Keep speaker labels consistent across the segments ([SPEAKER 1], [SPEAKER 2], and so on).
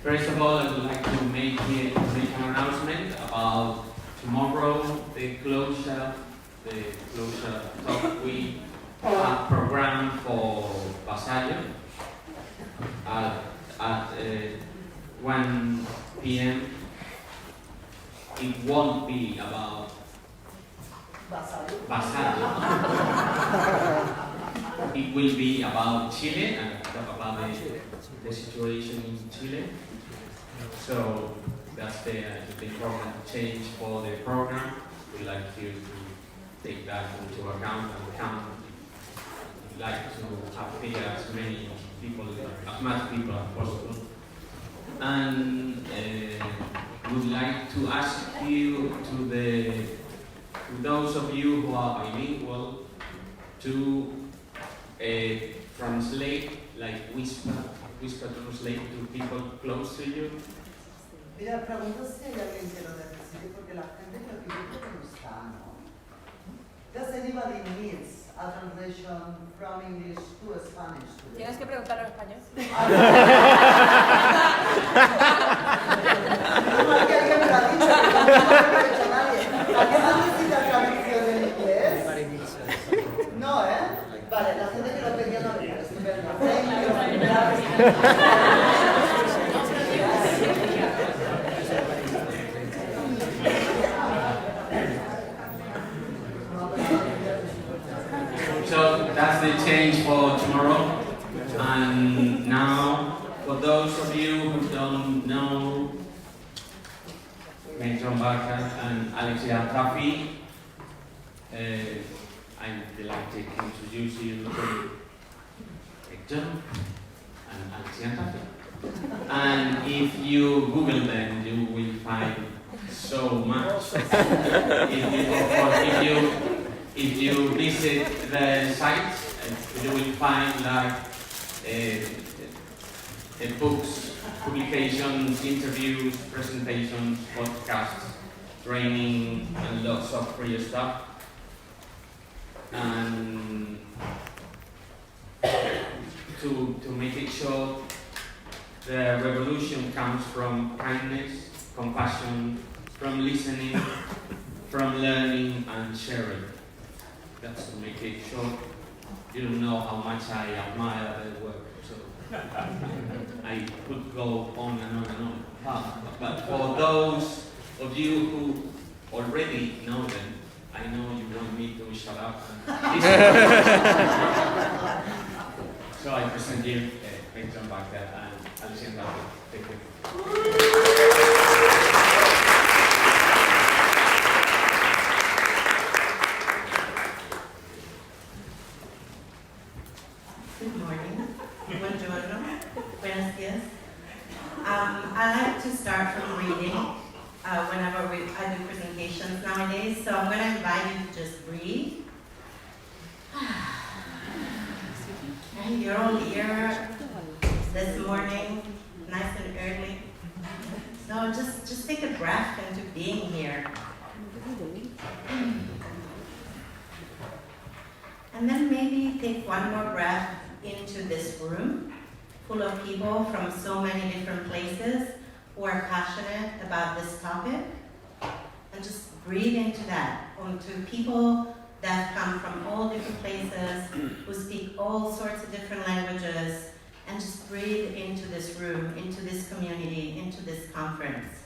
[SPEAKER 1] First of all, I would like to make an announcement about tomorrow, the closure talk we have programmed for Barcelona at 1 p.m. It won't be about Barcelona. It will be about Chile and talk about the situation in Chile. So that's the important change for the program. We'd like you to take that into account and count. We'd like to have here as much people as possible. And we'd like to ask you, to those of you who are bilingual, to translate, like whisper translate to people close to you.
[SPEAKER 2] Mira, pregunto si hay alguien que lo necesite, porque la gente que lo pide que no está, ¿no? Does anybody needs a translation from English to Spanish today?
[SPEAKER 3] Tienes que preguntarlo en español.
[SPEAKER 2] Aquí alguien me lo ha dicho, pero no lo ha dicho nadie. ¿Alguien necesita traducción en inglés? No, ¿eh? Vale, la gente que lo pedía no viene. Estupendo.
[SPEAKER 1] So that's the change for tomorrow. And now, for those of you who don't know Meg-John Barker and Iantaffi, I'm delighted to introduce you to Meg-John and Iantaffi. And if you Google them, you will find so much. If you visit the sites, you will find like books, publications, interviews, presentations, podcasts, training, and lots of free stuff. And to make it short, the revolution comes from kindness, compassion, from listening, from learning and sharing. That's to make it short. You don't know how much I admire their work, so I could go on and on and on. But for those of you who already know them, I know you want me to shut up and listen. So I present you Meg-John Barker and Iantaffi. Thank you.
[SPEAKER 4] Good morning. Buongiorno. Buenos dias. I like to start from reading whenever I do presentations nowadays, so I'm going to invite you to just breathe. And you're all here this morning, nice and early. So just take a breath into being here. And then maybe take one more breath into this room full of people from so many different places who are passionate about this topic. And just breathe into that, onto people that come from all different places, who speak all sorts of different languages, and just breathe into this room, into this community, into this conference.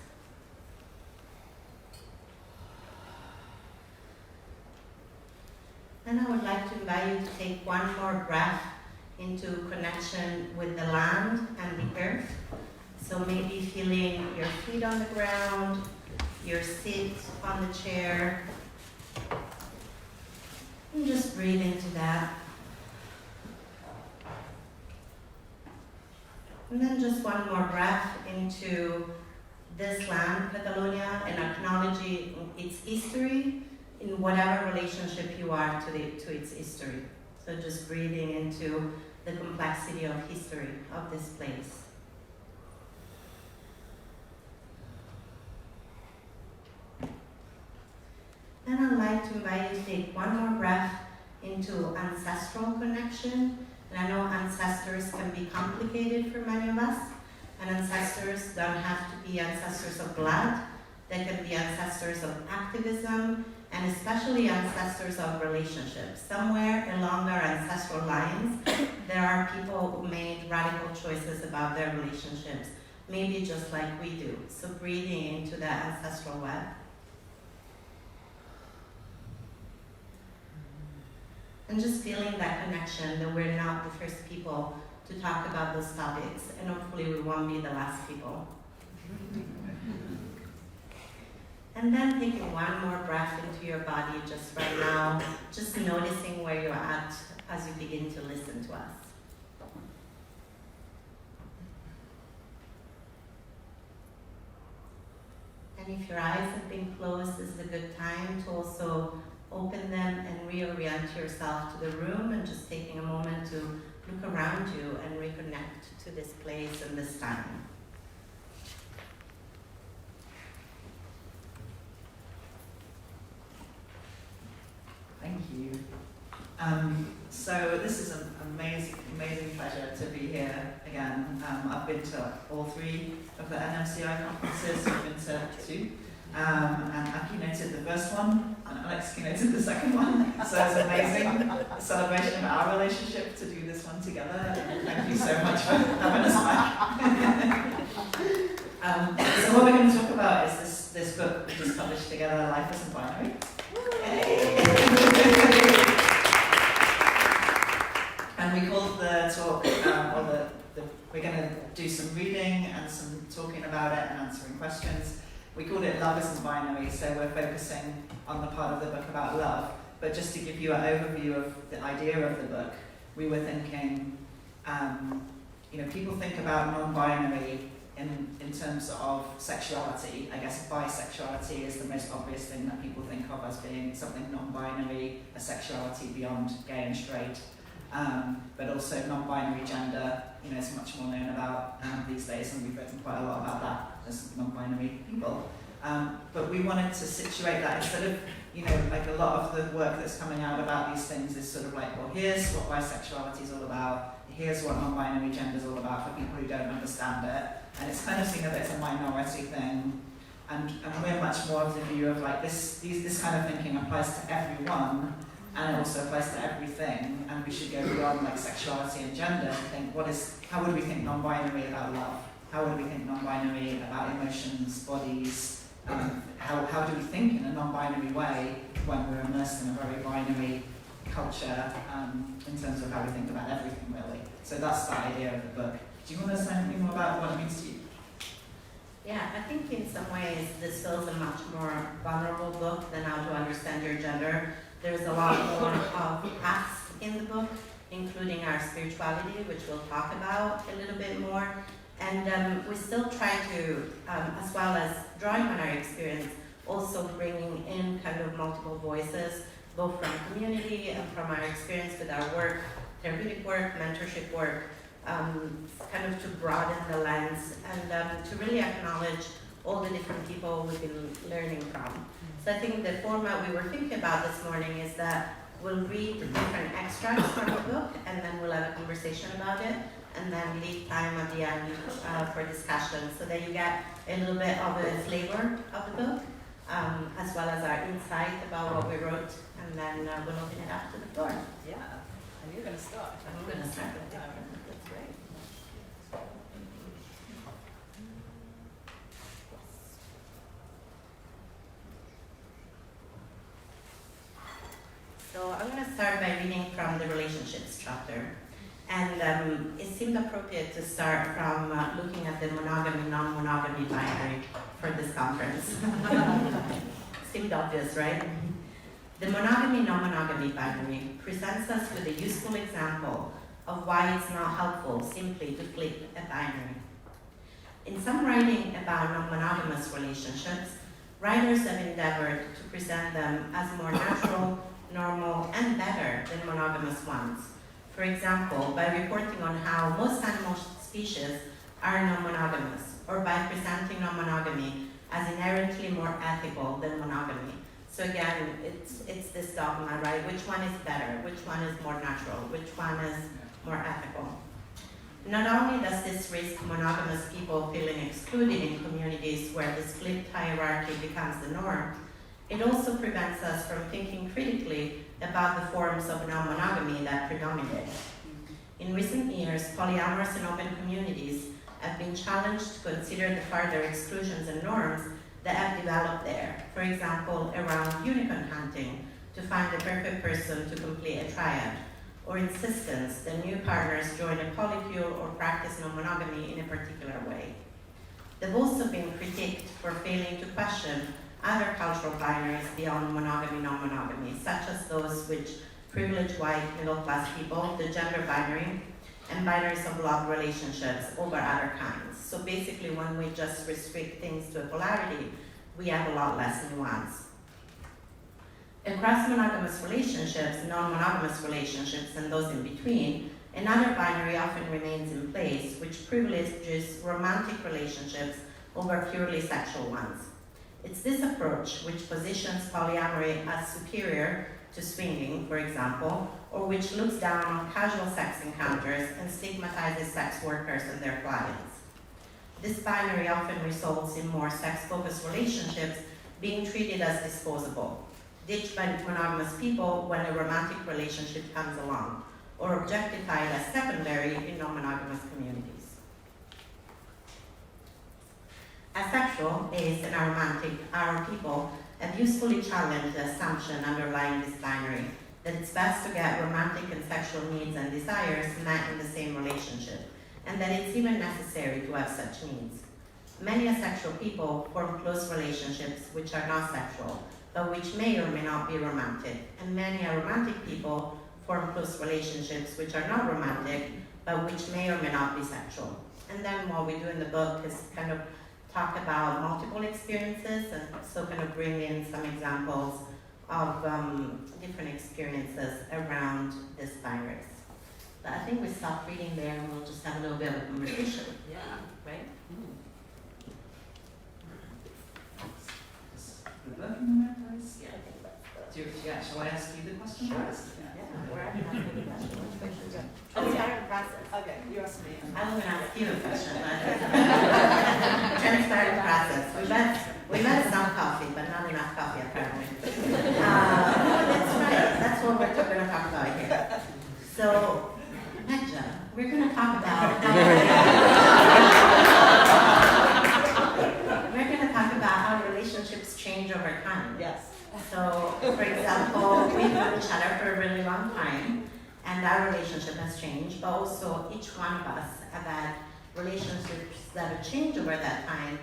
[SPEAKER 4] And I would like to invite you to take one more breath into connection with the land and the earth. So maybe feeling your feet on the ground, your seat on the chair. And just breathe into that. And then just one more breath into this land, Catalonia, and acknowledging its history in whatever relationship you are to its history. So just breathing into the complexity of history of this place. And I'd like to invite you to take one more breath into ancestral connection. And I know ancestors can be complicated for many of us, And ancestors don't have to be ancestors of blood. They can be ancestors of activism, and especially ancestors of relationships. Somewhere along our ancestral lines, there are people who made radical choices about their relationships, maybe just like we do. So breathing into that ancestral web. And just feeling that connection, that we're not the first people to talk about those topics, and hopefully we won't be the last people. And then taking one more breath into your body just right now, just noticing where you're at as you begin to listen to us. And if your eyes have been closed, this is a good time to also open them and reorient yourself to the room, and just taking a moment to look around you and reconnect to this place and this time.
[SPEAKER 3] Thank you. So this is an amazing pleasure to be here again. I've been to all 3 of the NMCI conferences. I've been to 2. And I keynoted the first one, and Alex keynoted the second one. So it's amazing, a celebration of our relationship to do this one together. Thank you so much for having us back. So what we're going to talk about is this book we just published together, Life Isn't Binary. And we called the talk, we're going to do some reading and some talking about it and answering questions. We called it Love Isn't Binary, so we're focusing on the part of the book about love. But just to give you an overview of the idea of the book, we were thinking, people think about non-binary in terms of sexuality. I guess bisexuality is the most obvious thing that people think of as being something non-binary, a sexuality beyond gay and straight. But also non-binary gender, is much more known about these days, and we've written quite a lot about that as non-binary people. But we wanted to situate that instead of, like a lot of the work that's coming out about these things is sort of like, well, here's what bisexuality is all about, here's what non-binary gender is all about for people who don't understand it, and it's kind of seen that it's a minority thing, and we're much more of the view of like this kind of thinking applies to everyone, and it also applies to everything, and we should go beyond like sexuality and gender and think, how would we think non-binary about love? How would we think non-binary about emotions, bodies? How do we think in a non-binary way when we're immersed in a very binary culture in terms of how we think about everything, really? So that's the idea of the book. Do you want to say anything more about what it means to you?
[SPEAKER 4] Yeah, I think in some ways this feels a much more vulnerable book than How to Understand Your Gender. There's a lot more of paths in the book, including our spirituality, which we'll talk about a little bit more. And we still try to, as well as drawing on our experience, also bringing in kind of multiple voices, both from community and from our experience with our work, therapeutic work, mentorship work, kind of to broaden the lens and to really acknowledge all the different people we've been learning from. So I think the format we were thinking about this morning is that we'll read different extracts from the book, and then we'll have a conversation about it, and then leave time at the end for discussion, so that you get a little bit of a flavor of the book, as well as our insight about what we wrote, and then we'll open it up to the floor.
[SPEAKER 5] Yeah, and you're going to start.
[SPEAKER 4] I'm going to start with that.
[SPEAKER 5] That's great.
[SPEAKER 4] So I'm going to start by reading from the relationships chapter. And it seemed appropriate to start from looking at the monogamy, non-monogamy binary for this conference. Seemed obvious, right? The monogamy, non-monogamy binary presents us with a useful example of why it's not helpful simply to flip a binary. In some writing about non-monogamous relationships, writers have endeavored to present them as more natural, normal, and better than monogamous ones. For example, by reporting on how most animal species are non-monogamous, or by presenting non-monogamy as inherently more ethical than monogamy. So again, it's this dogma, right? Which one is better? Which one is more natural? Which one is more ethical? Not only does this risk monogamous people feeling excluded in communities where this flipped hierarchy becomes the norm, it also prevents us from thinking critically about the forms of non-monogamy that predominate. In recent years, polyamorous and open communities have been challenged to consider the further exclusions and norms that have developed there. For example, around unicorn hunting to find the perfect person to complete a triad, or insistence that new partners join a polycule or practice non-monogamy in a particular way. They've also been critiqued for failing to question other cultural binaries beyond monogamy, non-monogamy, such as those which privilege white middle-class people, the gender binary, and binaries of love relationships over other kinds. So basically, when we just restrict things to a polarity, we have a lot less nuance. Across monogamous relationships, non-monogamous relationships, and those in between, another binary often remains in place, which privileges romantic relationships over purely sexual ones. It's this approach which positions polyamory as superior to swinging, for example, or which looks down on casual sex encounters and stigmatizes sex workers and their clients. This binary often results in more sex-focused relationships being treated as disposable, ditched by monogamous people when a romantic relationship comes along, or objectified as secondary in non-monogamous communities. Asexual, ace, and aromantic are people have usefully challenged the assumption underlying this binary, that it's best to get romantic and sexual needs and desires met in the same relationship, and that it's even necessary to have such needs. Many asexual people form close relationships which are not sexual, but which may or may not be romantic, and many aromantic people form close relationships which are not romantic, but which may or may not be sexual. And then what we do in the book is kind of talk about multiple experiences, and so kind of bring in some examples of different experiences around this virus. But I think we stop reading there and we'll just have a little bit of a conversation.
[SPEAKER 5] Yeah, right?
[SPEAKER 3] Shall I ask you the question first?
[SPEAKER 5] Yeah, we're actually asking the question. Which question is it? Oh, it's our process. Okay, you asked me.
[SPEAKER 4] I'm going to ask you a question. Transparent process. We met some coffee, but not enough coffee apparently. No, that's right. That's what we're going to talk about here. So, Meg-John, we're going to talk about how relationships change over time.
[SPEAKER 5] Yes.
[SPEAKER 4] So, for example, we've known each other for a really long time, and our relationship has changed, but also each one of us have had relationships that have changed over that time,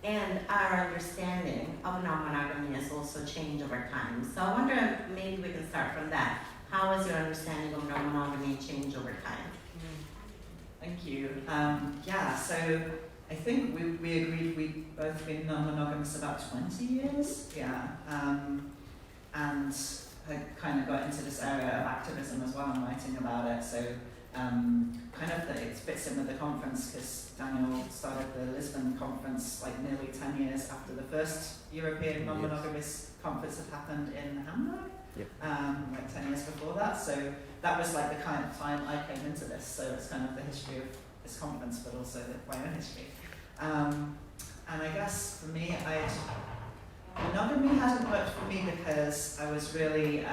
[SPEAKER 4] and our understanding of non-monogamy has also changed over time. So I wonder if maybe we can start from that. How has your understanding of non-monogamy changed over time?
[SPEAKER 3] Thank you. So I think we agreed we've both been non-monogamous about 20 years. And I kind of got into this area of activism as well and writing about it. So it fits in with the conference because Daniel started the Lisbon conference like nearly 10 years after the first European non-monogamous conference had happened in Hamburg. Like 10 years before that. So that was like the kind of time I came into this. So it's kind of the history of this conference, but also my own history. And I guess for me, monogamy hasn't worked for me because I was really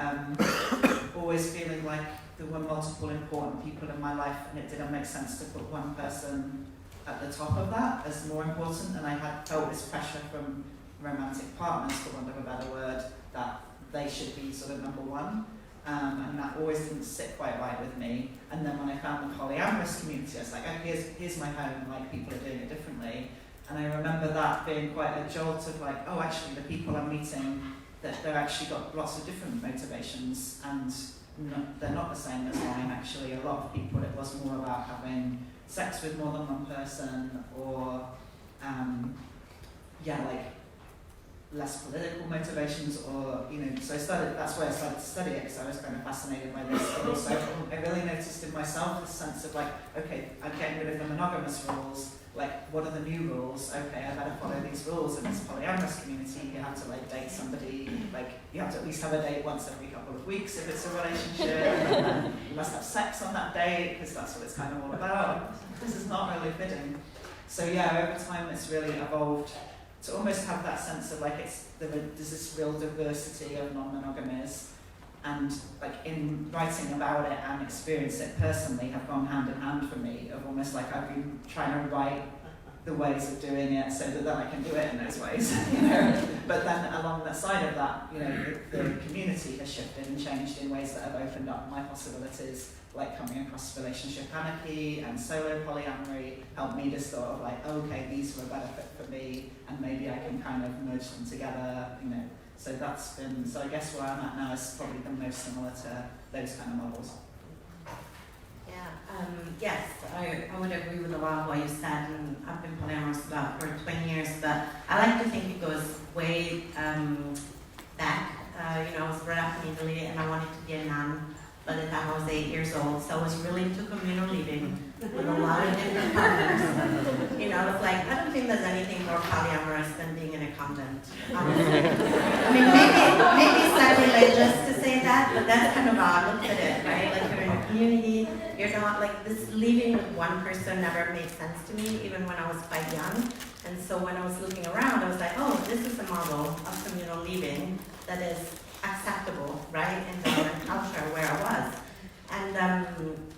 [SPEAKER 3] always feeling like there were multiple important people in my life, and it didn't make sense to put one person at the top of that as more important. And I had felt this pressure from romantic partners, for want of a better word, that they should be sort of number one. And that always didn't sit quite right with me. And then when I found the polyamorous community, I was like, oh, here's my home, like people are doing it differently. And I remember that being quite a jolt of like, oh, actually the people I'm meeting, that they've actually got lots of different motivations, and they're not the same as mine. Actually, a lot of people, it was more about having sex with more than one person, or less political motivations, or so that's why I started to study it, because I was kind of fascinated by this. But also, I really noticed in myself this sense of like, okay, I'm getting rid of the monogamous rules. Like, what are the new rules? Okay, I better follow these rules. In this polyamorous community, you have to like date somebody. Like, you have to at least have a date once every couple of weeks if it's a relationship. And you must have sex on that date because that's what it's kind of all about. this is not really fitting. So yeah, over time it's really evolved to almost have that sense of like there's this real diversity of non-monogamies, and like in writing about it and experience it personally have gone hand in hand for me, of almost like I've been trying to write the ways of doing it so that then I can do it in those ways, you know. But then along the side of that, you know, the community has shifted and changed in ways that have opened up my possibilities, like coming across relationship anarchy and solo polyamory helped me just sort of like, okay, these were a better fit for me, and maybe I can kind of merge them together, you know. So that's been, so I guess where I'm at now is probably the most similar to those kind of models.
[SPEAKER 4] Yeah, yes, I would agree with a lot of what you said, and I've been polyamorous about for 20 years, but I like to think it goes way back. You know, I was brought up in Italy and I wanted to be a nun by the time I was 8 years old, so I was really into communal living with a lot of different partners. You know, it's like, I don't think there's anything more polyamorous than being in a convent, honestly. I mean, maybe slightly religious to say that, but that's kind of how I looked at it, right? Like, you're in a community, you're not, like, this living with one person never made sense to me, even when I was quite young. And so when I was looking around, I was like, oh, this is a model of communal living that is acceptable, right, in the Northern culture where I was. And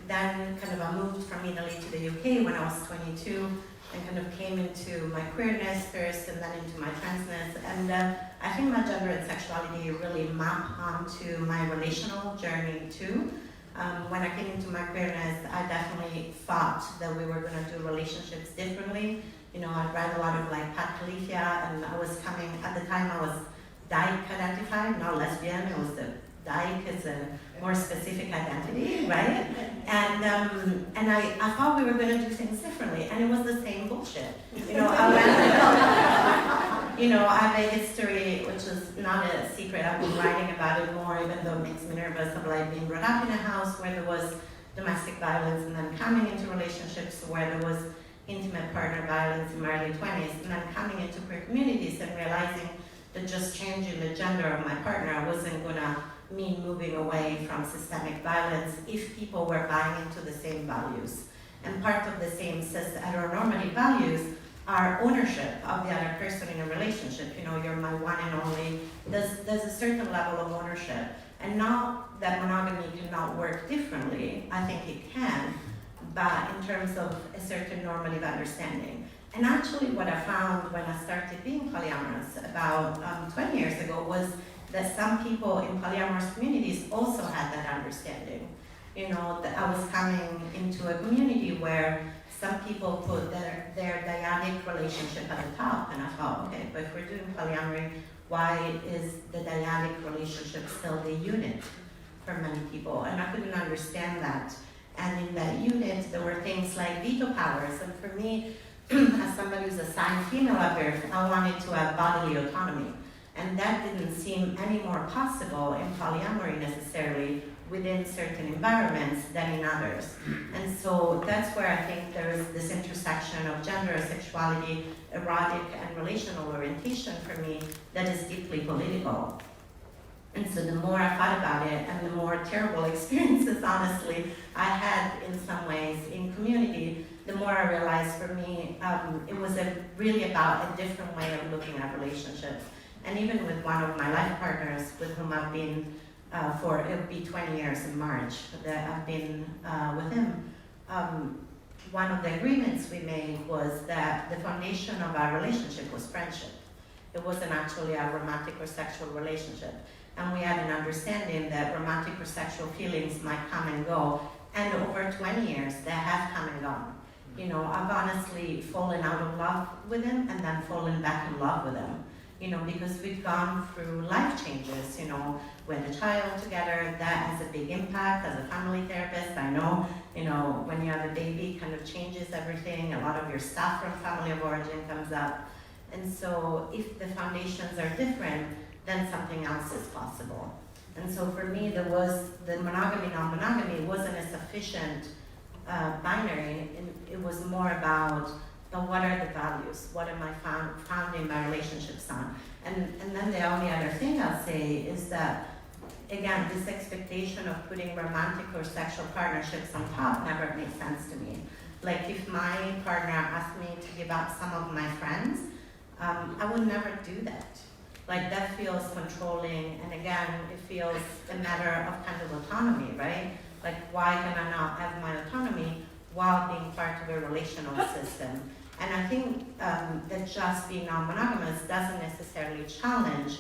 [SPEAKER 4] then kind of I moved from Italy to the UK when I was 22, and kind of came into my queerness first and then into my transness. And I think my gender and sexuality really map onto my relational journey too. When I came into my queerness, I definitely thought that we were going to do relationships differently. You know, I'd read a lot of like Pat Califia, and I was coming, at the time I was dyke identified, not lesbian. It was the dyke is a more specific identity, right? And I thought we were going to do things differently, and it was the same bullshit. You know, you know, I have a history, which is not a secret. I've been writing about it more, even though it makes me nervous, of like being brought up in a house where there was domestic violence, and then coming into relationships where there was intimate partner violence in my early 20s, and then coming into queer communities and realizing that just changing the gender of my partner wasn't gonna mean moving away from systemic violence if people were buying into the same values. And part of the same cis heteronormative values are ownership of the other person in a relationship. You know, you're my one and only. There's a certain level of ownership. And not that monogamy cannot work differently, I think it can, but in terms of a certain normative understanding. And actually what I found when I started being polyamorous about 20 years ago was that some people in polyamorous communities also had that understanding. You know, that I was coming into a community where some people put their dyadic relationship at the top, and I thought, okay, but if we're doing polyamory, why is the dyadic relationship still the unit for many people? And I couldn't understand that. And in that unit, there were things like veto powers, and for me, as somebody who's assigned female at birth, I wanted to have bodily autonomy. And that didn't seem any more possible in polyamory necessarily within certain environments than in others. And so that's where I think there is this intersection of gender, sexuality, erotic, and relational orientation for me that is deeply political. And so the more I thought about it, and the more terrible experiences, honestly, I had in some ways in community, the more I realized for me, it was really about a different way of looking at relationships. And even with one of my life partners with whom I've been for, it'll be 20 years in March that I've been with him, one of the agreements we made was that the foundation of our relationship was friendship. It wasn't actually a romantic or sexual relationship. And we had an understanding that romantic or sexual feelings might come and go. And over 20 years, they have come and gone. You know, I've honestly fallen out of love with him and then fallen back in love with him. You know, because we've gone through life changes, you know, with a child together, that has a big impact. As a family therapist, I know, you know, when you have a baby, it kind of changes everything. A lot of your stuff from family of origin comes up. And so if the foundations are different, then something else is possible. And so for me, there was the monogamy, non-monogamy wasn't a sufficient binary. It was more about what are the values? What am I founding my relationships on? And then the only other thing I'll say is that, again, this expectation of putting romantic or sexual partnerships on top never made sense to me. Like if my partner asked me to give up some of my friends, I would never do that. Like that feels controlling, and again, it feels a matter of kind of autonomy, right? Like why can I not have my autonomy while being part of a relational system? And I think that just being non-monogamous doesn't necessarily challenge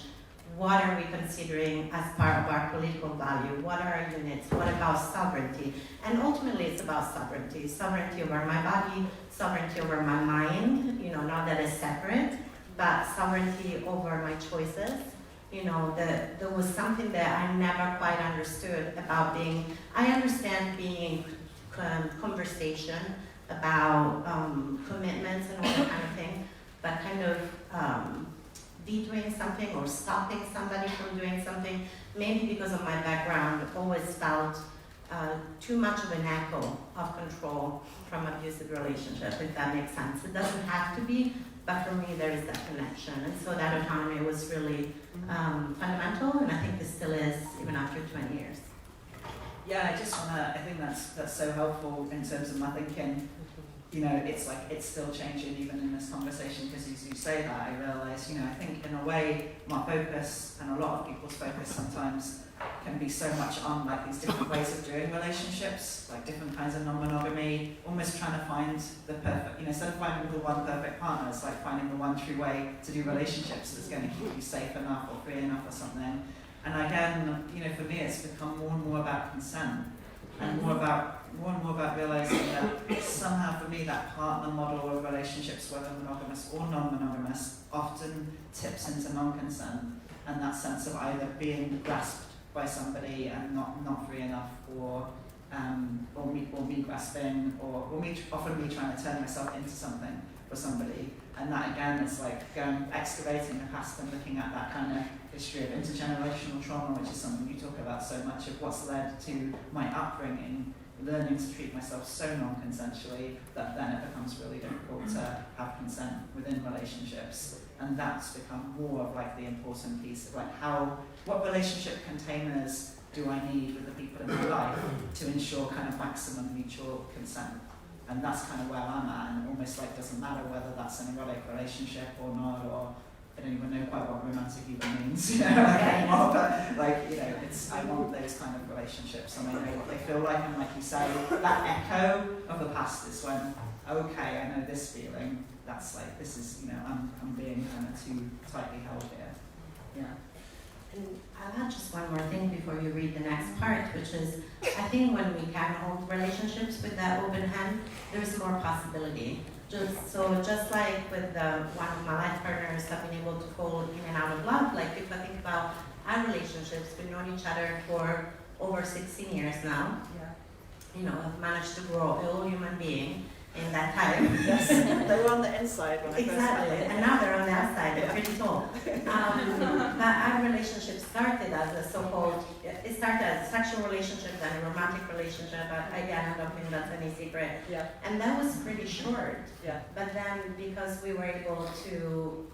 [SPEAKER 4] what are we considering as part of our political value, what are our units, what about sovereignty? And ultimately it's about sovereignty. Sovereignty over my body, sovereignty over my mind, not that it's separate, but sovereignty over my choices. There was something that I never quite understood about I understand being in conversation about commitments and all that kind of thing, but kind of vetoing something or stopping somebody from doing something, maybe because of my background, always felt too much of an echo of control from abusive relationships, if that makes sense. It doesn't have to be, but for me there is that connection. And so that autonomy was really fundamental, and I think it still is, even after 20 years.
[SPEAKER 3] Yeah, I think that's so helpful in terms of my thinking. It's like it's still changing even in this conversation, because as you say that, I realise, I think in a way my focus and a lot of people's focus sometimes can be so much on like these different ways of doing relationships, like different kinds of non-monogamy, almost trying to find the perfect, instead of finding the one perfect partner, it's like finding the one true way to do relationships that's going to keep you safe enough or free enough or something. And again, for me it's become more and more about consent, and more and more about realising that somehow for me that partner model of relationships, whether monogamous or non-monogamous, often tips into non-consent, and that sense of either being grasped by somebody and not free enough, or me grasping, or often me trying to turn myself into something for somebody. And that again is like excavating the past and looking at that kind of history of intergenerational trauma, which is something you talk about so much, of what's led to my upbringing, learning to treat myself so non-consensually that then it becomes really difficult to have consent within relationships. And that's become more of like the important piece of like what relationship containers do I need with the people in my life to ensure kind of maximum mutual consent. And that's kind of where I'm at, and almost like doesn't matter whether that's an erotic relationship or not, or I don't even know quite what romantic even means, anymore, but I want those kind of relationships, and I know what they feel like, and like you say, that echo of the past is when, okay, I know this feeling, that's like, this is, I'm being kind of too tightly held here. Yeah.
[SPEAKER 4] And I'll add just one more thing before you read the next part, which is, I think when we can hold relationships with that open hand, there's more possibility. Just like with one of my life partners, I've been able to fall in and out of love. Like if I think about our relationships, we've known each other for over 16 years now. Yeah. I've managed to grow a whole human being in that time.
[SPEAKER 5] Yes, they were on the inside when I first met them.
[SPEAKER 4] And now they're on the outside, they're pretty tall. But our relationship started as it started as a sexual relationship, then a romantic relationship. Again, I don't think that's any secret.
[SPEAKER 5] Yeah.
[SPEAKER 4] And that was pretty short.
[SPEAKER 5] Yeah.
[SPEAKER 4] But then because we were able to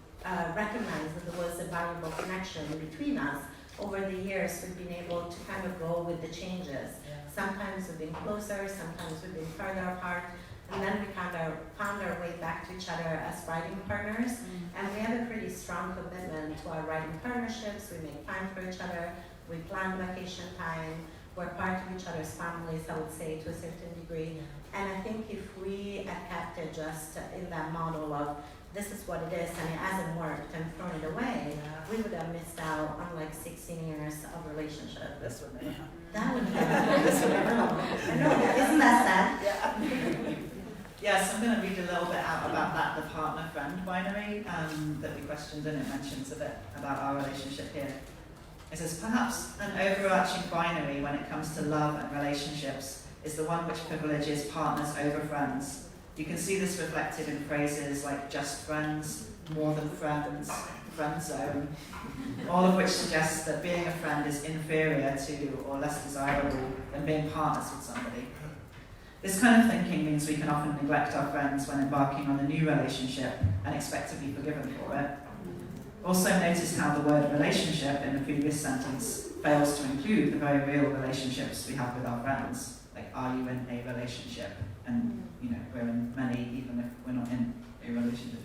[SPEAKER 4] recognize that there was a valuable connection between us, over the years we've been able to kind of go with the changes.
[SPEAKER 5] Yeah.
[SPEAKER 4] Sometimes we've been closer, sometimes we've been further apart. And then we kind of found our way back to each other as writing partners. And we have a pretty strong commitment to our writing partnerships. We make time for each other. We plan vacation time. We're part of each other's families, I would say, to a certain degree. And I think if we had kept it just in that model of this is what it is and it hasn't worked and thrown it away, we would have missed out on like 16 years of relationship.
[SPEAKER 5] This would never happen.
[SPEAKER 4] That would happen. I know, isn't that sad?
[SPEAKER 5] Yeah.
[SPEAKER 3] Yes, I'm going to read a little bit out about the partner-friend binary that we questioned, and it mentions a bit about our relationship here. It says, perhaps an overarching binary when it comes to love and relationships is the one which privileges partners over friends. You can see this reflected in phrases like just friends, more than friends, friend zone, all of which suggests that being a friend is inferior to or less desirable than being partners with somebody. This kind of thinking means we can often neglect our friends when embarking on a new relationship and expect to be forgiven for it. Also notice how the word relationship in the previous sentence fails to include the very real relationships we have with our friends, like are you in a relationship? And we're in many, even if we're not in a relationship.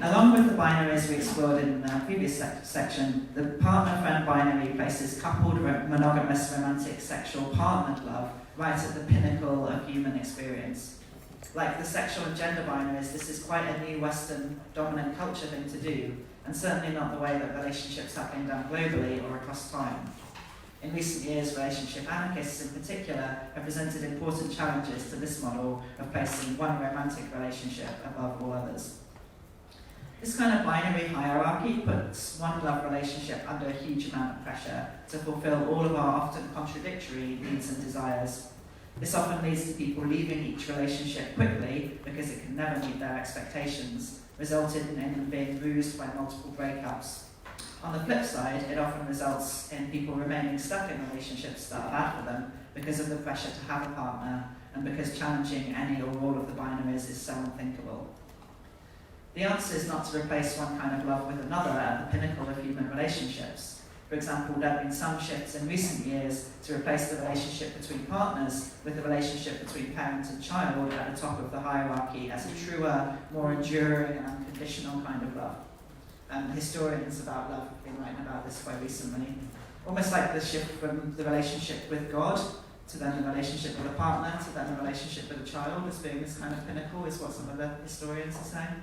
[SPEAKER 3] Along with the binaries we explored in the previous section, the partner-friend binary places coupled monogamous romantic sexual partnered love right at the pinnacle of human experience. Like the sexual and gender binaries, this is quite a new Western dominant culture thing to do, and certainly not the way that relationships have been done globally or across time. In recent years, relationship anarchists in particular have presented important challenges to this model of placing one romantic relationship above all others. This kind of binary hierarchy puts one love relationship under a huge amount of pressure to fulfill all of our often contradictory needs and desires. This often leads to people leaving each relationship quickly because it can never meet their expectations, resulting in them being bruised by multiple breakups. On the flip side, it often results in people remaining stuck in relationships that are bad for them because of the pressure to have a partner and because challenging any or all of the binaries is so unthinkable. The answer is not to replace one kind of love with another at the pinnacle of human relationships. For example, there have been some shifts in recent years to replace the relationship between partners with the relationship between parent and child at the top of the hierarchy as a truer, more enduring and unconditional kind of love. Historians about love have been writing about this quite recently. Almost like the shift from the relationship with God to then the relationship with a partner to then the relationship with a child as being this kind of pinnacle is what some of the historians are saying.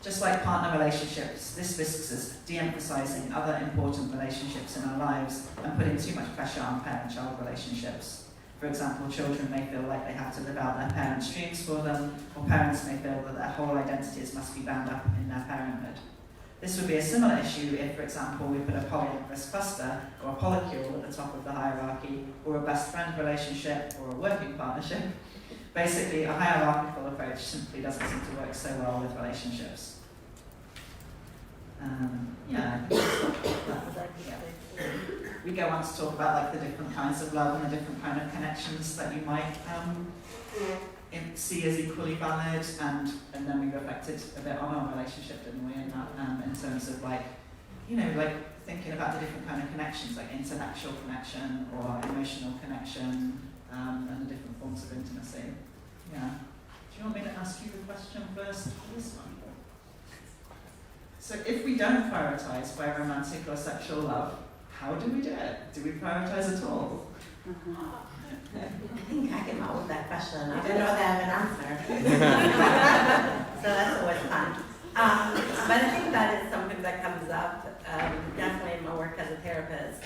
[SPEAKER 3] Just like partner relationships, this risks us de-emphasizing other important relationships in our lives and putting too much pressure on parent-child relationships. For example, children may feel like they have to live out their parents' dreams for them, or parents may feel that their whole identities must be bound up in their parenthood. This would be a similar issue if, for example, we put a polyamorous cluster or a polycule at the top of the hierarchy, or a best friend relationship or a working partnership. Basically, a hierarchical approach simply doesn't seem to work so well with relationships. We go on to talk about like the different kinds of love and the different kind of connections that you might see as equally valid, and then we reflected a bit on our relationship, didn't we, in that, in terms of like thinking about the different kind of connections, like intellectual connection or emotional connection, and the different forms of intimacy. Yeah. Do you want me to ask you the question first for this one? So if we don't prioritise by romantic or sexual love, how do we do it? Do we prioritise at all?
[SPEAKER 4] I think I came up with that question. I didn't know they have an answer. So that's always fun. But I think that is something that comes up definitely in my work as a therapist.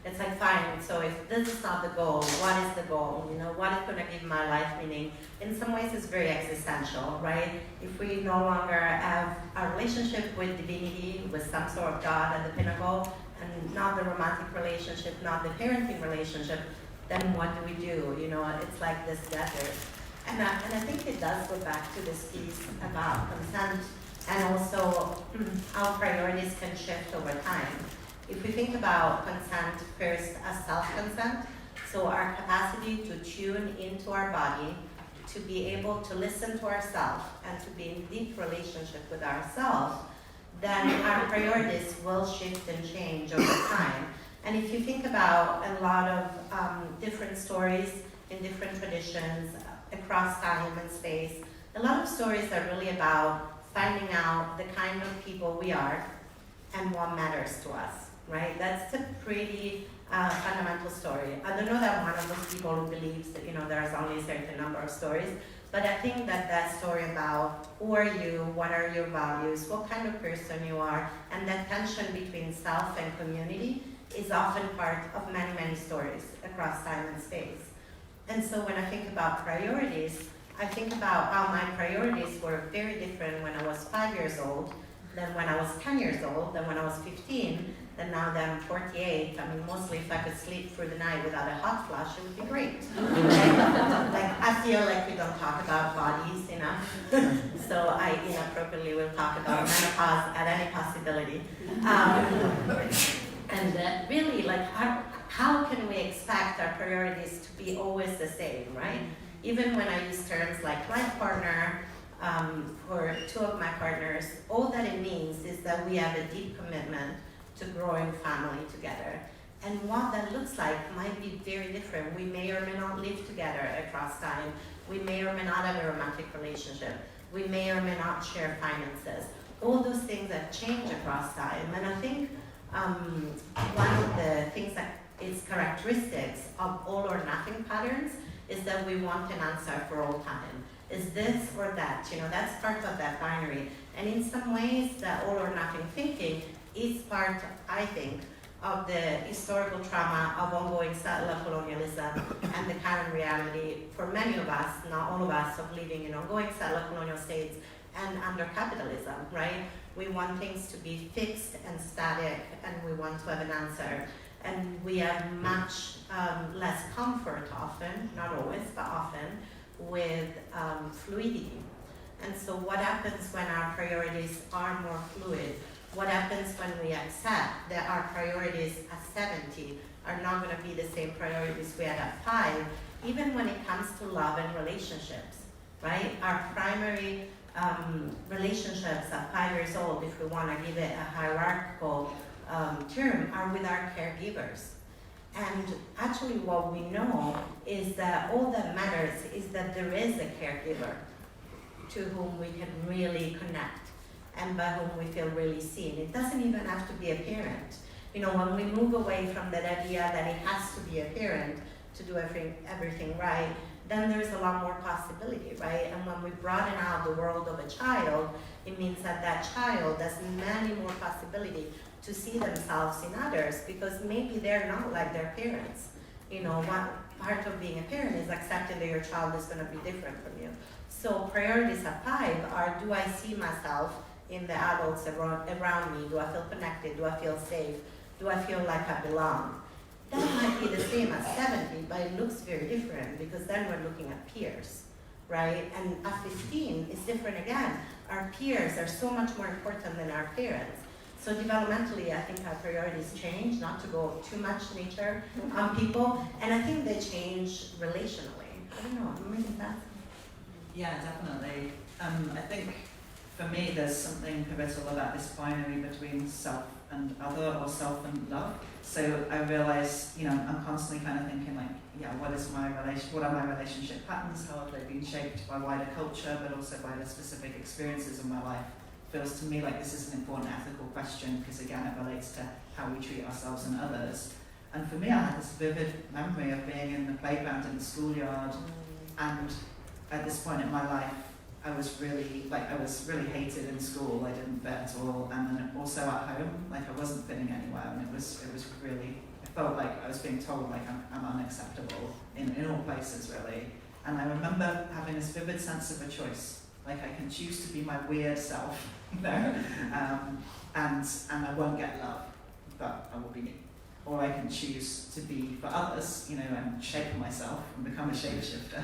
[SPEAKER 4] It's like, fine, so if this is not the goal, what is the goal? What is going to give my life meaning? In some ways, it's very existential, right? If we no longer have a relationship with divinity, with some sort of God at the pinnacle, and not the romantic relationship, not the parenting relationship, then what do we do? It's like this desert. And I think it does go back to this piece about consent, and also how priorities can shift over time. If we think about consent first as self-consent, so our capacity to tune into our body, to be able to listen to ourselves and to be in deep relationship with ourselves, then our priorities will shift and change over time. And if you think about a lot of different stories in different traditions across time and space, a lot of stories are really about finding out the kind of people we are and what matters to us. Right? That's a pretty fundamental story. I don't know that I'm one of those people who believes that there's only a certain number of stories, but I think that story about who are you, what are your values, what kind of person you are, and that tension between self and community is often part of many, many stories across time and space. And so when I think about priorities, I think about how my priorities were very different when I was 5 years old, than when I was 10 years old, than when I was 15, and now that I'm 48, mostly if I could sleep through the night without a hot flash, it would be great. I feel like we don't talk about bodies enough, so I inappropriately will talk about menopause at any possibility. And really, how can we expect our priorities to be always the same, right? Even when I use terms like life partner, for two of my partners, all that it means is that we have a deep commitment to growing family together. And what that looks like might be very different. We may or may not live together across time. We may or may not have a romantic relationship. We may or may not share finances. All those things that change across time. And I think one of the things that is characteristics of all or nothing patterns is that we want an answer for all time. Is this or that? You know, that's part of that binary. And in some ways, that all or nothing thinking is part, I think, of the historical trauma of ongoing settler colonialism and the current reality for many of us, not all of us, of living in ongoing settler colonial states and under capitalism, right? We want things to be fixed and static, and we want to have an answer. And we have much less comfort often, not always, but often, with fluidity. And so what happens when our priorities are more fluid? What happens when we accept that our priorities at 70 are not going to be the same priorities we had at 5, even when it comes to love and relationships, right? Our primary relationships at 5 years old, if we want to give it a hierarchical term, are with our caregivers. And actually what we know is that all that matters is that there is a caregiver to whom we can really connect and by whom we feel really seen. It doesn't even have to be a parent. You know, when we move away from that idea that it has to be a parent to do everything right, then there's a lot more possibility, right? And when we broaden out the world of a child, it means that that child has many more possibility to see themselves in others, because maybe they're not like their parents. You know, one part of being a parent is accepting that your child is going to be different from you. So priorities at 5 are, do I see myself in the adults around me? Do I feel connected? Do I feel safe? Do I feel like I belong? That might be the same as 70, but it looks very different, because then we're looking at peers, right? And at 15, it's different again. Our peers are so much more important than our parents. So developmentally, I think our priorities change, not to go too much nature on people, and I think they change relationally. I don't know, am I making sense?
[SPEAKER 3] Yeah, definitely. I think for me, there's something pivotal about this binary between self and other, or self and love. So I realize, you know, I'm constantly kind of thinking like, yeah, what are my relationship patterns? How have they been shaped by wider culture, but also by the specific experiences of my life? Feels to me like this is an important ethical question, because again, it relates to how we treat ourselves and others. And for me, I had this vivid memory of being in the playground in the schoolyard, and at this point in my life, I was really hated in school. I didn't fit at all, and then also at home, like I wasn't fitting anywhere, and it was really, I felt like I was being told like I'm unacceptable in all places really. And I remember having this vivid sense of a choice, like I can choose to be my weird self, you know, and I won't get love, but I will be me. Or I can choose to be for others, you know, and shape myself and become a shapeshifter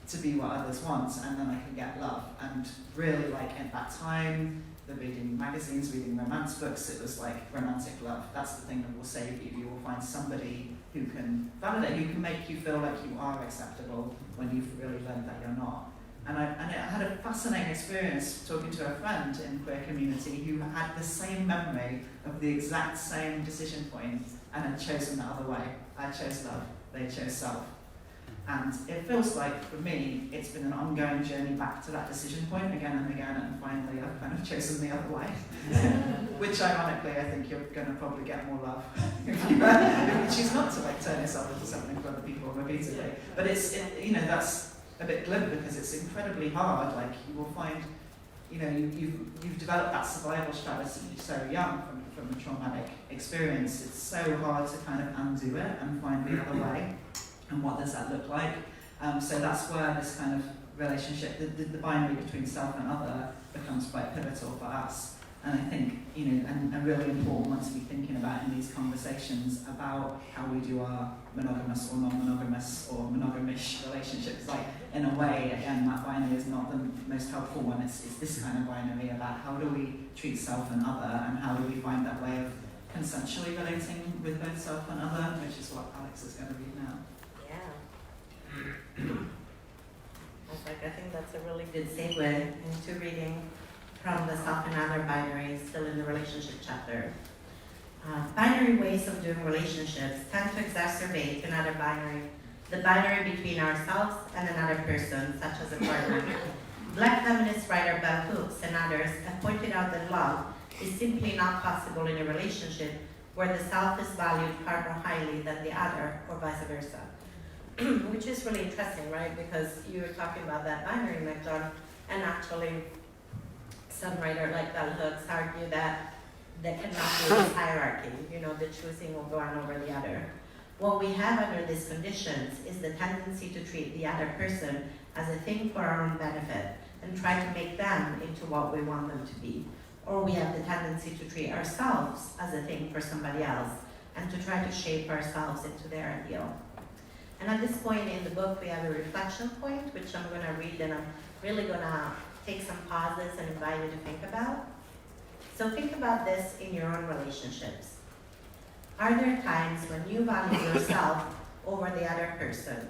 [SPEAKER 3] to be what others want, and then I can get love. And really, like at that time, the reading magazines, reading romance books, it was like romantic love. That's the thing that will save you. You will find somebody who can validate, who can make you feel like you are acceptable when you've really learned that you're not. And I had a fascinating experience talking to a friend in queer community who had the same memory of the exact same decision point and had chosen the other way. I chose love, they chose self. And it feels like, for me, it's been an ongoing journey back to that decision point again and again, and finally I've kind of chosen the other way. Which ironically, I think you're going to probably get more love if you choose not to like turn yourself into something for other people repeatedly. But you know, that's a bit glib because it's incredibly hard. Like you will find, you know, you've developed that survival strategy so young from a traumatic experience. It's so hard to kind of undo it and find the other way. And what does that look like? So that's where this kind of relationship, the binary between self and other, becomes quite pivotal for us. And I think, you know, and a really important one to be thinking about in these conversations about how we do our monogamous or non-monogamous or monogamish relationships. Like, in a way, again, that binary is not the most helpful one. It's this kind of binary about how do we treat self and other, and how do we find that way of consensually relating with both self and other, which is what Alex is going to read now.
[SPEAKER 4] I think that's a really good segue into reading from the self and other binary, still in the relationship chapter. Binary ways of doing relationships tend to exacerbate the binary between ourselves and another person, such as a partner. Black feminist writer Bell Hooks and others have pointed out that love is simply not possible in a relationship where the self is valued far more highly than the other, or vice versa. Which is really interesting, right? Because you were talking about that binary, Meg-John, and actually some writer like Bell Hooks argue that there cannot be this hierarchy, the choosing will go on over the other. What we have under these conditions is the tendency to treat the other person as a thing for our own benefit and try to make them into what we want them to be. Or we have the tendency to treat ourselves as a thing for somebody else and to try to shape ourselves into their ideal. And at this point in the book, we have a reflection point, which I'm going to read, and I'm really going to take some pauses and invite you to think about. So think about this in your own relationships. Are there times when you value yourself over the other person?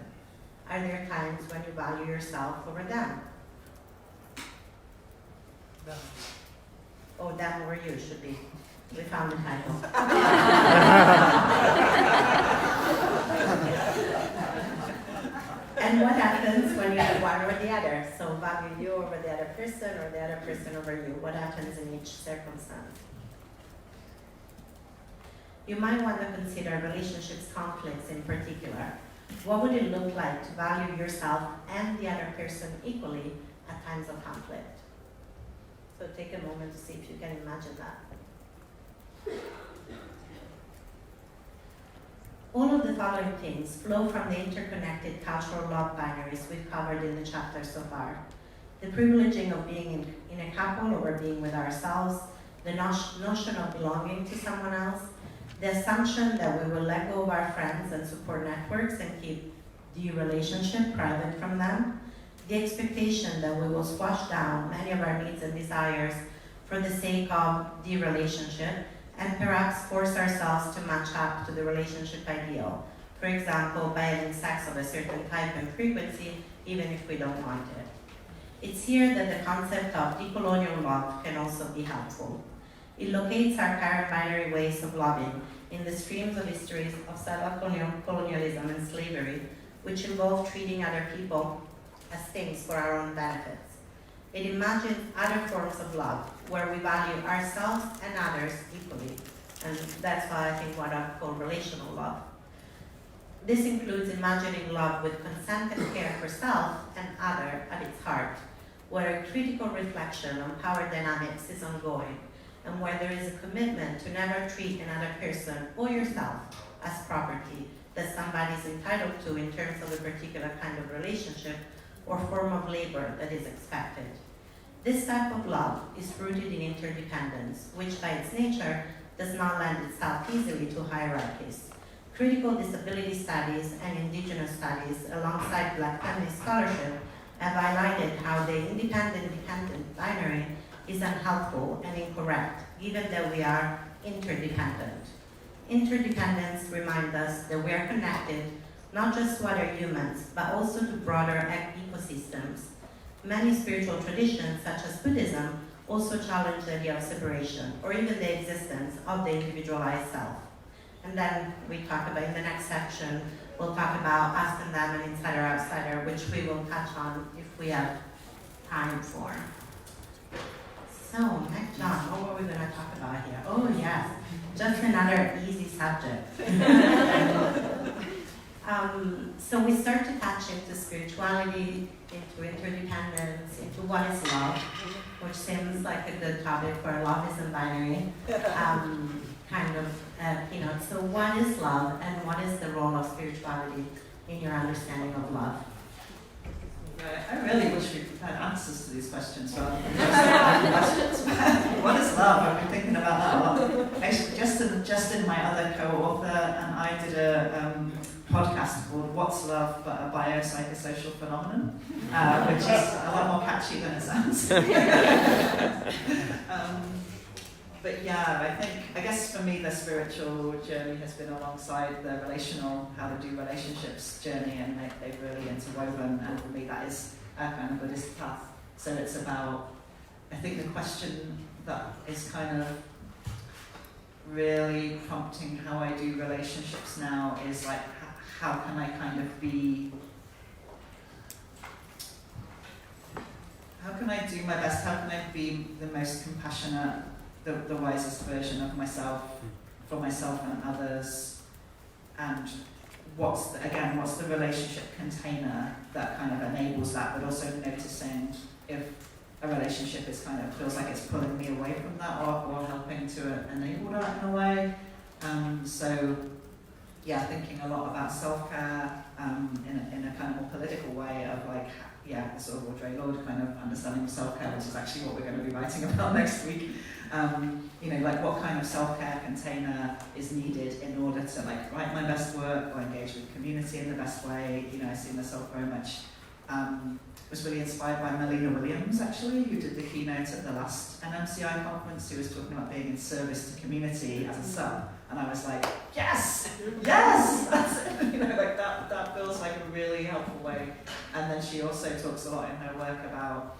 [SPEAKER 4] Are there times when you value yourself over them? Oh, them or you should be. We found the title. And what happens when you have one or the other? So value you over the other person or the other person over you. What happens in each circumstance? You might want to consider relationships conflicts in particular. What would it look like to value yourself and the other person equally at times of conflict? So take a moment to see if you can imagine that. All of the following things flow from the interconnected cultural love binaries we've covered in the chapter so far. The privileging of being in a couple or being with ourselves, the notion of belonging to someone else, the assumption that we will let go of our friends and support networks and keep the relationship private from them, the expectation that we will squash down many of our needs and desires for the sake of the relationship, and perhaps force ourselves to match up to the relationship ideal. For example, by having sex of a certain type and frequency, even if we don't want it. It's here that the concept of decolonial love can also be helpful. It locates our current binary ways of loving in the streams of histories of settler colonialism and slavery, which involve treating other people as things for our own benefits. It imagines other forms of love, where we value ourselves and others equally. And that's why I think what I call relational love. This includes imagining love with consent and care for self and other at its heart, where a critical reflection on power dynamics is ongoing, and where there is a commitment to never treat another person or yourself as property that somebody is entitled to in terms of a particular kind of relationship or form of labor that is expected. This type of love is rooted in interdependence, which by its nature does not lend itself easily to hierarchies. Critical disability studies and indigenous studies, alongside Black feminist scholarship, have highlighted how the independent-dependent binary is unhelpful and incorrect, given that we are interdependent. Interdependence reminds us that we are connected not just to other humans, but also to broader ecosystems. Many spiritual traditions, such as Buddhism, also challenge the idea of separation, or even the existence of the individualized self. And then we talk about, in the next section, we'll talk about us and them and insider outsider, which we will touch on if we have time for. So, Meg-John, what were we going to talk about here? Oh yes, just another easy subject. So we start to touch into spirituality, into interdependence, into what is love, which seems like a good topic for love isn't binary kind of keynote. So what is love, and what is the role of spirituality in your understanding of love?
[SPEAKER 3] I really wish we had answers to these questions rather than just questions. What is love? I've been thinking about that a lot. Actually, just in my other co-author and I did a podcast called What's Love But a Biopsychosocial Phenomenon, which is a lot more catchy than it sounds. But yeah, I guess for me the spiritual journey has been alongside the relational, how to do relationships journey, and they've really interwoven, and for me that is a kind of Buddhist path. So it's about, I think the question that is kind of really prompting how I do relationships now is like, how can I kind of be, how can I do my best, how can I be the most compassionate, the wisest version of myself, for myself and others, and what's the relationship container that kind of enables that, but also noticing if a relationship is kind of feels like it's pulling me away from that or helping to enable that in a way. So yeah, thinking a lot about self-care in a kind of more political way of like, yeah, sort of Audre Lorde kind of understanding of self-care, which is actually what we're going to be writing about next week. You know, like what kind of self-care container is needed in order to like write my best work or engage with community in the best way. You know, I see myself very much, was really inspired by Melina Williams actually, who did the keynote at the last NMCI conference, who was talking about being in service to community as a sub. And I was like, yes, yes, that's it. You know, like that feels like a really helpful way. And then she also talks a lot in her work about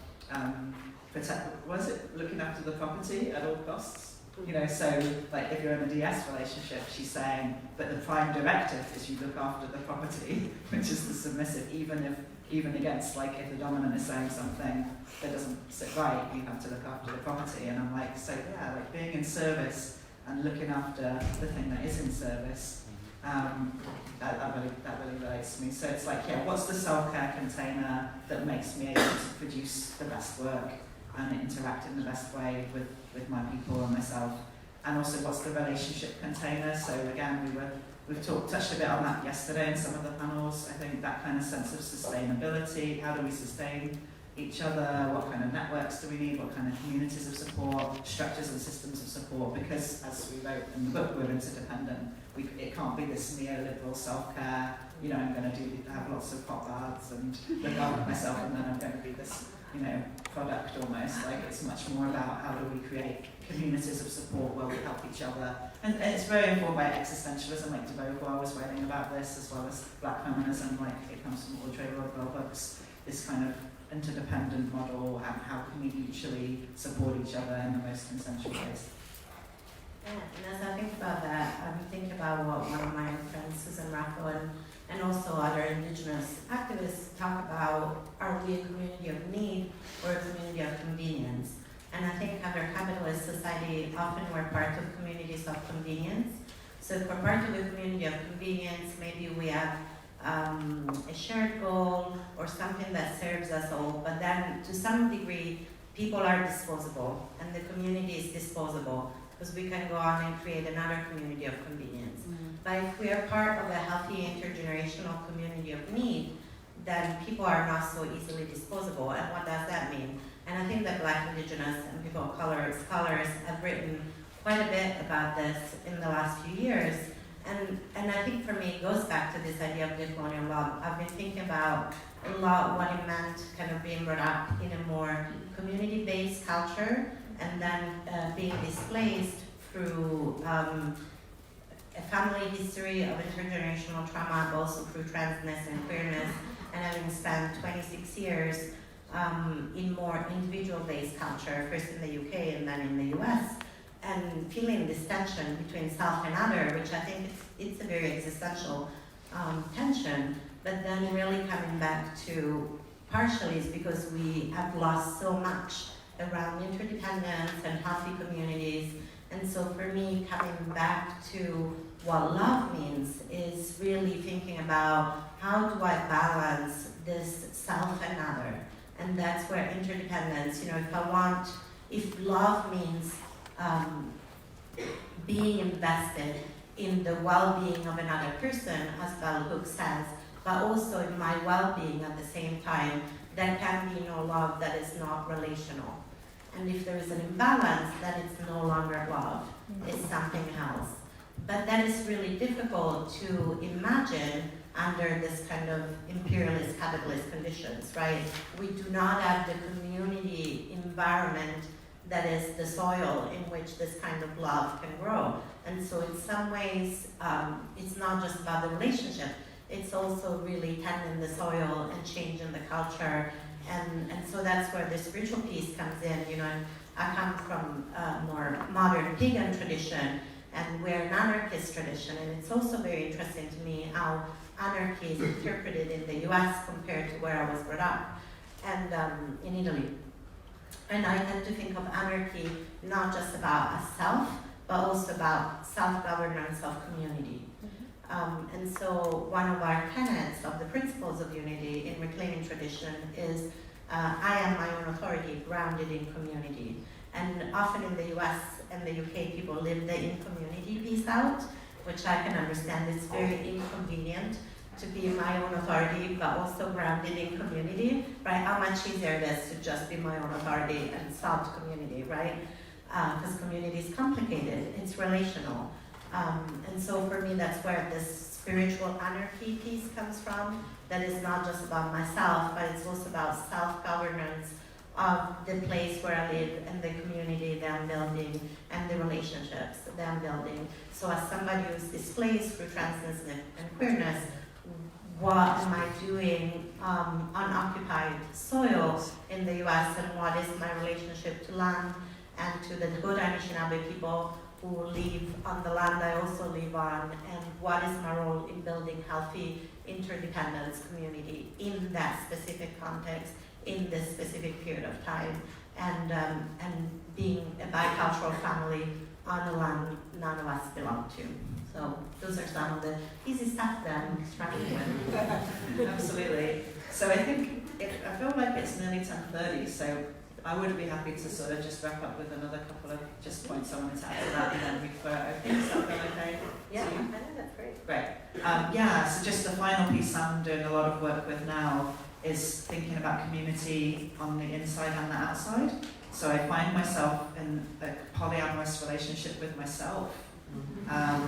[SPEAKER 3] looking after the property at all costs. You know, so like if you're in a DS relationship, she's saying, but the prime directive is you look after the property, which is the submissive, even against like if the dominant is saying something that doesn't sit right, you have to look after the property. And I'm like, so yeah, like being in service and looking after the thing that is in service, that really relates to me. So it's like, yeah, what's the self-care container that makes me able to produce the best work and interact in the best way with my people and myself? And also, what's the relationship container? So again, we've touched a bit on that yesterday in some of the panels. I think that kind of sense of sustainability, how do we sustain each other, what kind of networks do we need, what kind of communities of support, structures and systems of support, because as we wrote in the book, we're interdependent. It can't be this neoliberal self-care, you know, I'm going to have lots of hot baths and look after myself and then I'm going to be this, you know, product almost. Like it's much more about how do we create communities of support where we help each other. And it's very informed by existentialism, like de Beauvoir was writing about this, as well as black feminism, like it comes from Audre Lorde books, this kind of interdependent model and how can we mutually support each other in the most essential ways.
[SPEAKER 4] Yeah, and as I think about that, I'm thinking about what one of my friends, Susan Raffo, and also other Indigenous activists talk about, are we a community of need or a community of convenience? And I think under capitalist society, often we're part of communities of convenience. So if we're part of a community of convenience, maybe we have a shared goal or something that serves us all, but then to some degree, people are disposable and the community is disposable because we can go on and create another community of convenience. But if we are part of a healthy intergenerational community of need, then people are not so easily disposable. And what does that mean? And I think that Black, Indigenous, and people of color scholars have written quite a bit about this in the last few years. And I think for me, it goes back to this idea of decolonial love. I've been thinking about a lot what it meant kind of being brought up in a more community-based culture and then being displaced through a family history of intergenerational trauma, but also through transness and queerness, and having spent 26 years in more individual-based culture, first in the UK and then in the US, and feeling this tension between self and other, which I think it's a very existential tension, but then really coming back to partially is because we have lost so much around interdependence and healthy communities. And so for me, coming back to what love means is really thinking about how do I balance this self and other? And that's where interdependence, you know, if love means being invested in the well-being of another person, as Bell Hooks says, but also in my well-being at the same time, there can be no love that is not relational. And if there is an imbalance, then it's no longer love, it's something else. But that is really difficult to imagine under this kind of imperialist capitalist conditions, right? We do not have the community environment that is the soil in which this kind of love can grow. And so in some ways, it's not just about the relationship, it's also really tending the soil and changing the culture. And so that's where the spiritual piece comes in, you know, and I come from a more modern pagan tradition, and we're an anarchist tradition, and it's also very interesting to me how anarchy is interpreted in the US compared to where I was brought up, and in Italy. And I tend to think of anarchy not just about a self, but also about self-governance of community. And so one of our tenets of the principles of unity in reclaiming tradition is I am my own authority, grounded in community. And often in the US and the UK, people live the in-community piece out, which I can understand. It's very inconvenient to be my own authority, but also grounded in community, right? How much easier it is to just be my own authority and stop community, right? Because community is complicated, it's relational. And so for me, that's where this spiritual anarchy piece comes from, that is not just about myself, but it's also about self-governance of the place where I live and the community that I'm building and the relationships that I'm building. So as somebody who's displaced through transness and queerness, what am I doing on occupied soil in the US, and what is my relationship to land and to the Dakota Anishinaabe people who live on the land I also live on, and what is my role in building healthy interdependence community in that specific context, in this specific period of time, and being a bicultural family on a land none of us belong to. So those are some of the easy stuff that I'm struggling with.
[SPEAKER 3] Absolutely. So I think, I feel like it's nearly 10:30, so I would be happy to sort of just wrap up with another couple of just points I wanted to add to that, and then we throw it open. Does that feel okay?
[SPEAKER 5] Yeah, I think that's great.
[SPEAKER 3] Great. So just the final piece I'm doing a lot of work with now is thinking about community on the inside and the outside. So I find myself in a polyamorous relationship with myself. I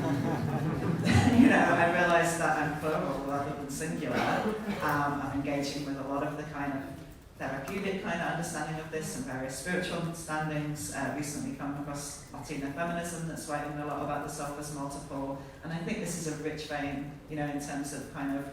[SPEAKER 3] realize that I'm plural rather than singular. I'm engaging with a lot of the kind of therapeutic kind of understanding of this and various spiritual understandings. Recently come across Latina feminism that's writing a lot about the self as multiple. And I think this is a rich vein, in terms of kind of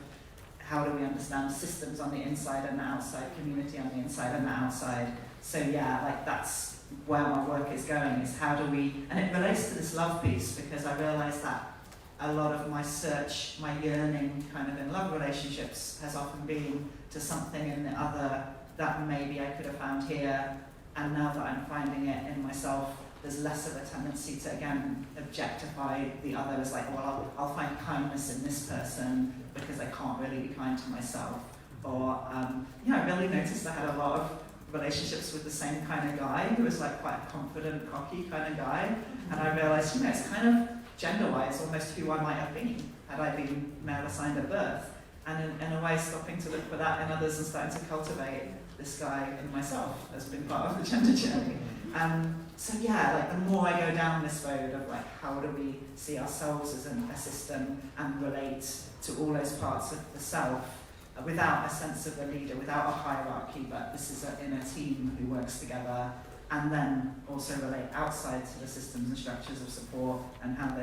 [SPEAKER 3] how do we understand systems on the inside and the outside, community on the inside and the outside. So that's where my work is going, is how do we, and it relates to this love piece, because I realize that a lot of my search, my yearning kind of in love relationships has often been to something in the other that maybe I could have found here, and now that I'm finding it in myself, there's less of a tendency to, again, objectify the other as like, well, I'll find kindness in this person because I can't really be kind to myself. Or, I really noticed I had a lot of relationships with the same kind of guy who was like quite a confident, cocky kind of guy, and I realized, it's kind of gender-wise almost who I might have been had I been male assigned at birth, and in a way stopping to look for that in others and starting to cultivate this guy in myself has been part of the gender journey. The more I go down this road of how do we see ourselves as a system and relate to all those parts of the self, without a sense of a leader, without a hierarchy, but this is in a team who works together, and then also relate outside to the systems and structures of support and how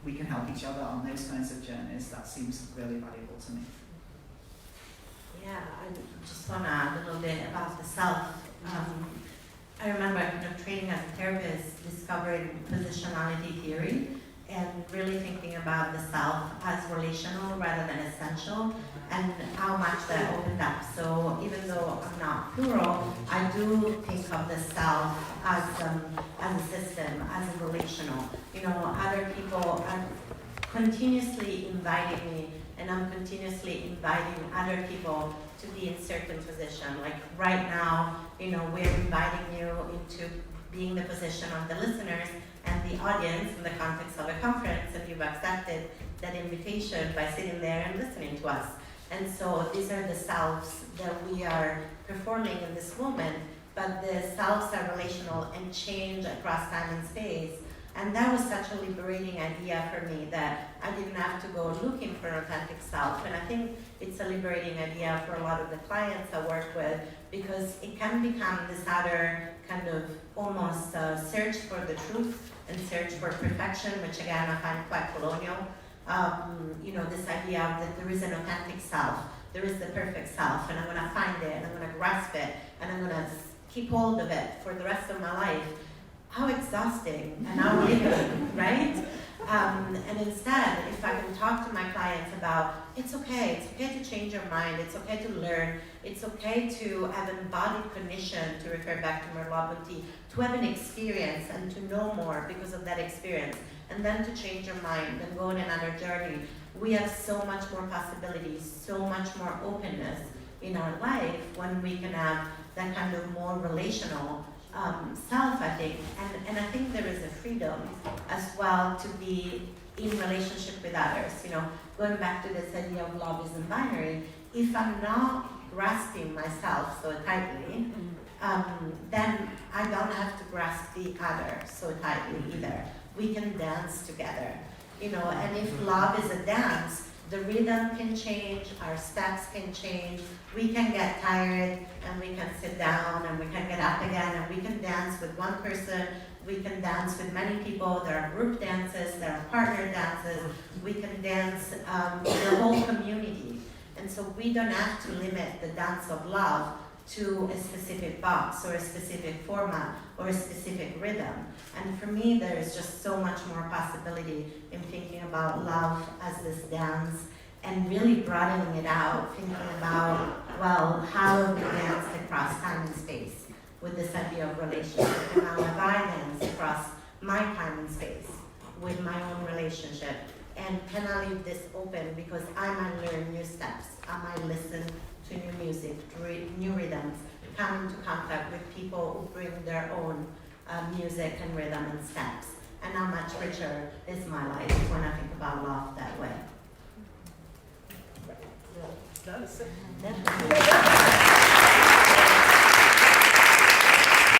[SPEAKER 3] we can help each other on those kinds of journeys. That seems really valuable to me.
[SPEAKER 4] Yeah, I just want to add a little bit about the self. I remember training as a therapist, discovering positionality theory, and really thinking about the self as relational rather than essential, and how much that opened up. So even though I'm not plural, I do think of the self as a system, as a relational. Other people are continuously inviting me, and I'm continuously inviting other people to be in certain position. Like right now, we're inviting you into being the position of the listeners and the audience in the context of a conference, and you've accepted that invitation by sitting there and listening to us. And so these are the selves that we are performing in this moment, but the selves are relational and change across time and space. And that was such a liberating idea for me, that I didn't have to go looking for an authentic self. And I think it's a liberating idea for a lot of the clients I work with, because it can become this other kind of almost search for the truth and search for perfection, which again I find quite colonial. This idea that there is an authentic self, there is the perfect self, and I'm going to find it, and I'm going to grasp it, and I'm going to keep hold of it for the rest of my life. how exhausting and how labor, right? And instead, if I can talk to my clients about, it's okay to change your mind, it's okay to learn, it's okay to have embodied cognition, to refer back to Merleau-Ponty, to have an experience and to know more because of that experience, and then to change your mind and go on another journey. We have so much more possibilities, so much more openness in our life when we can have that kind of more relational self, I think. And I think there is a freedom as well to be in relationship with others. You know, going back to this idea of love isn't binary, if I'm not grasping myself so tightly, then I don't have to grasp the other so tightly either. We can dance together, you know, and if love is a dance, the rhythm can change, our steps can change, we can get tired and we can sit down and we can get up again and we can dance with one person, we can dance with many people, there are group dances, there are partner dances, we can dance with the whole community. And so we don't have to limit the dance of love to a specific box or a specific format or a specific rhythm. And for me, there is just so much more possibility in thinking about love as this dance and really broadening it out, thinking about, well, how have we danced across time and space with this idea of relationship, and how have I danced across my time and space with my own relationship, and can I leave this open because I might learn new steps, I might listen to new music, to new rhythms, come into contact with people who bring their own music and rhythm and steps. And how much richer is my life when I think about love that way.
[SPEAKER 5] That was